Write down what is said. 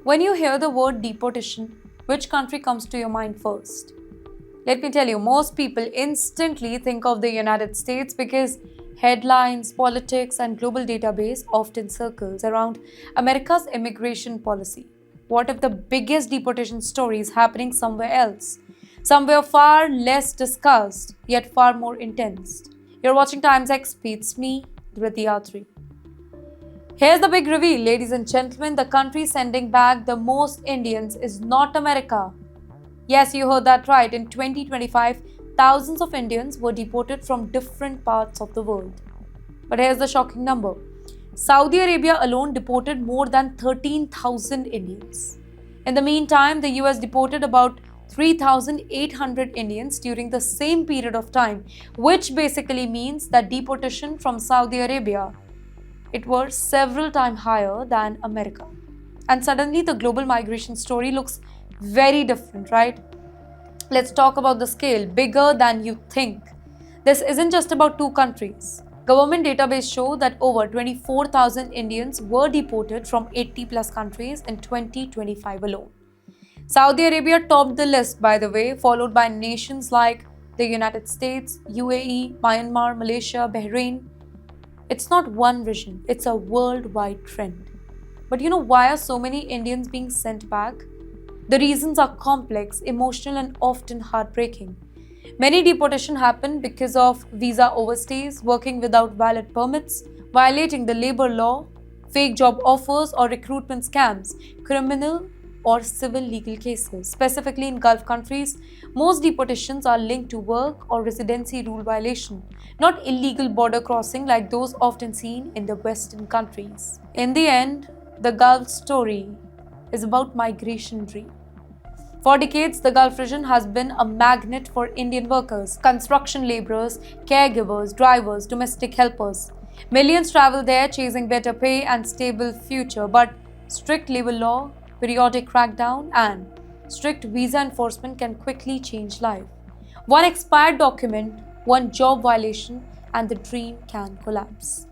When you hear the word deportation, which country comes to your mind first? Let me tell you, most people instantly think of the United States because headlines, politics, and global database often circles around America's immigration policy. What if the biggest deportation story is happening somewhere else? Somewhere far less discussed, yet far more intense. You're watching Times XP. It's me, Dhriti Atri. Here's the big reveal, ladies and gentlemen. The country sending back the most Indians is not America. Yes, you heard that right. In 2025, thousands of Indians were deported from different parts of the world. But here's the shocking number. Saudi Arabia alone deported more than 13,000 Indians. In the meantime, the US deported about 3,800 Indians during the same period of time, which basically means that deportation from Saudi Arabia, it was several times higher than America. And suddenly the global migration story looks very different, right? Let's talk about the scale, bigger than you think. This isn't just about two countries. Government database show that over 24,000 Indians were deported from 80 plus countries in 2025 alone. Saudi Arabia topped the list, by the way, followed by nations like the United States, UAE, Myanmar, Malaysia, Bahrain. It's not one region, it's a worldwide trend. But why are so many Indians being sent back? The reasons are complex, emotional, and often heartbreaking. Many deportations happen because of visa overstays, working without valid permits, violating the labor law, fake job offers or recruitment scams, criminal or civil legal cases. Specifically in Gulf countries, most deportations are linked to work or residency rule violation, not illegal border crossing like those often seen in the Western countries. In the end, the Gulf story is about migration dream. For decades, the Gulf region has been a magnet for Indian workers, construction laborers, caregivers, drivers, domestic helpers. Millions travel there chasing better pay and stable future, but strict labor law, periodic crackdown, and strict visa enforcement can quickly change life. One expired document, one job violation, and the dream can collapse.